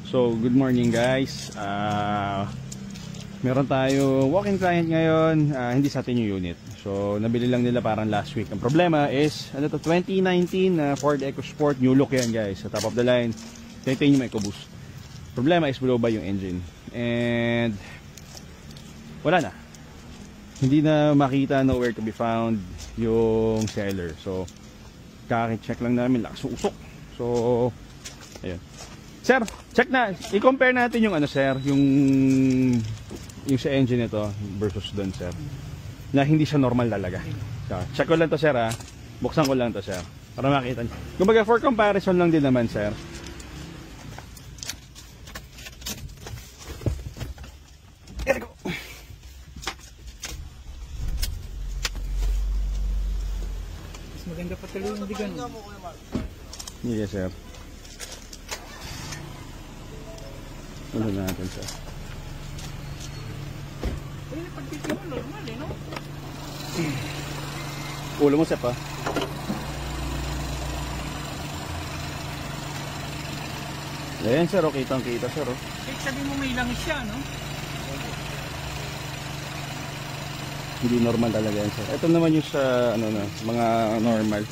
So, good morning guys. Meron tayo walk-in client ngayon, hindi sa atin yung unit. So, nabili lang nila parang last week. Ang problema is, ano to, 2019 Ford EcoSport, new look yan guys. Sa top of the line, titanium EcoBoost. Problema is blow by yung engine. And, wala na. Hindi na makita, nowhere to be found yung seller. So, kaki-check lang namin, lakas usok. So, ayun. Sir, check na. I-compare natin yung ano sir, yung sa engine nito versus doon sir. Na hindi siya normal talaga. So, check ko lang to sir ha. Buksan ko lang to sir. Para makita niyo. Kumbaga for comparison lang din naman sir. Here we go. Mas maganda pa tuloy yung bigan. Yes sir. Ano natin siya? Eh, pagtitin mo, normal eh, no? Ulo mo, Sep, ha? Ayan, sir, okay. Kitang-kita, sir, oh. Kahit sabi mo may langis siya, no? Hindi normal talaga yan, sir. Ito naman yung sa, ano na, mga normal.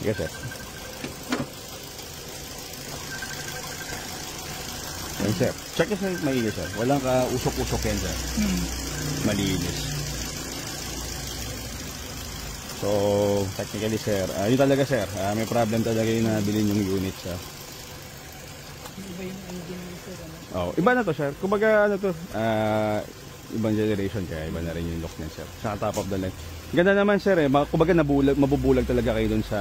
Sige, sir. Ayan, sir. Check nyo sir, maigi sir. Walang ka usok-usok yan sir. Malinis. So, technically sir, yun talaga sir. May problem talaga yung nabilin yung unit sir. Iba yung engine mo sir, ano? Oh, iba na to sir. Kumbaga ano to, ibang generation kaya iba na rin yung look niyan sir. Sa top of the line. Ganda naman sir eh. Kumbaga mabubulag talaga kayo dun sa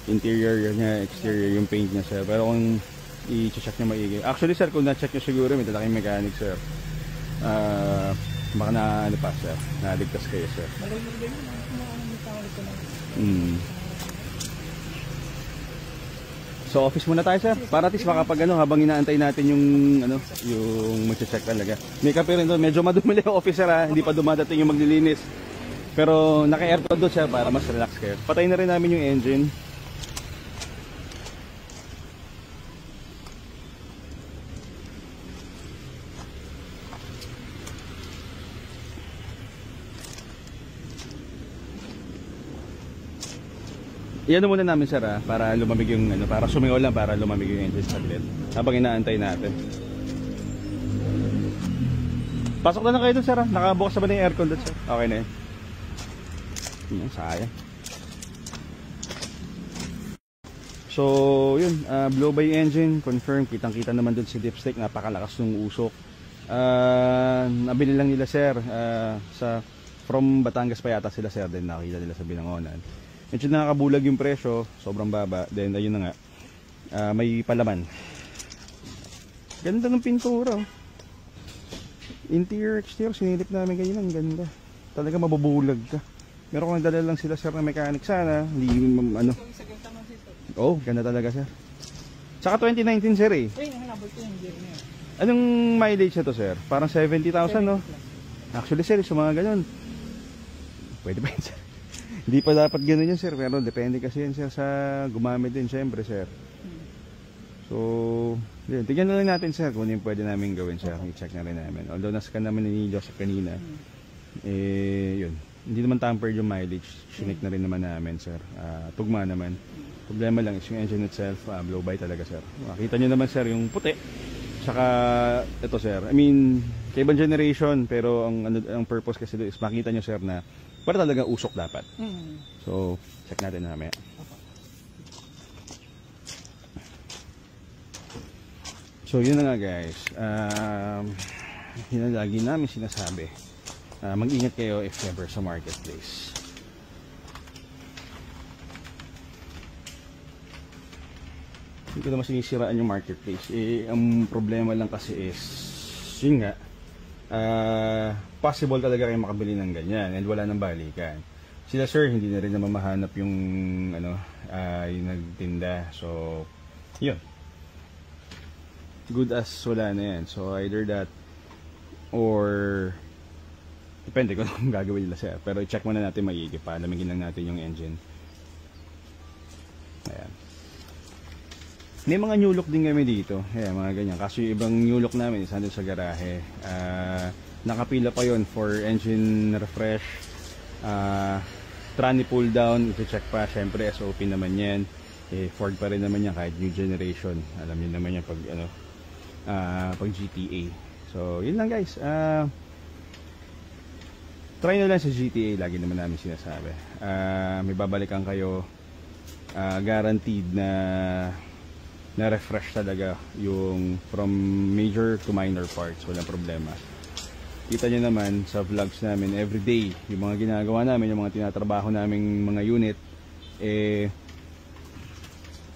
interior niya, exterior yung paint niya sir. Pero kung i-check nyo maigi. Actually sir, kung na-check nyo siguro may talaking mechanic sir. Baka na ano pa sir, naligtas kayo sir. So office muna tayo sir, para at least makapag ano, habang inaantay natin yung ano, yung mag-check talaga. May kape rin doon, medyo madumili yung officer ha, hindi pa dumadating yung maglilinis. Pero naka-aircon doon sir para mas relax kayo. Patayin na rin namin yung engine. Iyan muna namin sir ha, para lumamig yung ano, para sumingaw lang para lumamig yung engine saglit. Habang inaantay natin. Pasok na kayo doon sir ha, nakabukas na ba na yung aircon doon sir? Okay na yun. Yan, sayang. So yun, blow by engine, confirm, kitang kita naman doon si dipstick, napakalakas ng usok. Nabili lang nila sir, from Batangas pa yata sila sir, din nakita nila sa Binangonan. Medyo nakakabulag yung presyo, sobrang baba. Then ayun na nga, may palaman. Ganda ng pintura. Interior, exterior, sinilip namin kayo lang, ganda. Talaga mabubulag ka. Meron kong nagdala lang sila sir na mechanic sana, hindi ano. Oh, ganda talaga sir. Saka 2019 sir eh. Anong mileage na to sir? Parang 70,000 no? Actually sir, sa mga ganun, pwede ba yun sir? Hindi pa dapat gano'n yan sir, pero depende kasi yan sir sa gumamit din syempre sir. So, yun, tignan na lang natin sir kung yung pwede namin gawin sir. I-check na rin namin. Although nascan naman ni Joseph kanina, yun, hindi naman tampered yung mileage. Shinik na rin naman namin sir. Tugma naman. Problema lang is yung engine itself, blow by talaga sir. Makita nyo naman sir yung puti. Saka ito sir, I mean, kaibang generation, pero ang purpose kasi doon is makita nyo sir na para talaga usok dapat. So, check natin namin. So, yun na nga guys. Yun na lagi namin sinasabi. Mag-ingat kayo if ever sa marketplace. Hindi ko naman sinisiraan yung marketplace. Ang problema lang kasi is, yun nga, possible talaga kayo makabili ng ganyan and wala nang balikan. Sila sir hindi na rin naman mahanap yung ano, yung nagtinda. So yun, good as wala na yan. So either that or depende kung anong gagawin nila sir. Pero i-check muna natin maigi, palamigin lang natin yung engine. Ayan. May mga new look din kami dito. Ayan, mga ganyan. Kaso yung ibang new look namin is nandun sa garahe. Nakapila pa yon for engine refresh. Tranny pull down, i-check pa. Syempre SOP naman yan. Ford pa rin naman yan kahit new generation. Alam niyo naman yan pag pag GTA. So yun lang guys. Try na lang sa GTA, lagi naman namin sinasabi. May babalikan kayo, guaranteed na refresh talaga yung from major to minor parts, walang problema. Kita nyo naman sa vlogs namin everyday, yung mga ginagawa namin, yung mga tinatrabaho naming mga unit,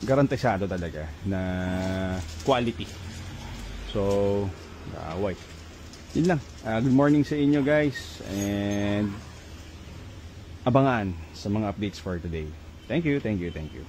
garantisado talaga na quality. So white. Yun lang. Good morning sa inyo guys, and abangan sa mga updates for today. Thank you, thank you, thank you.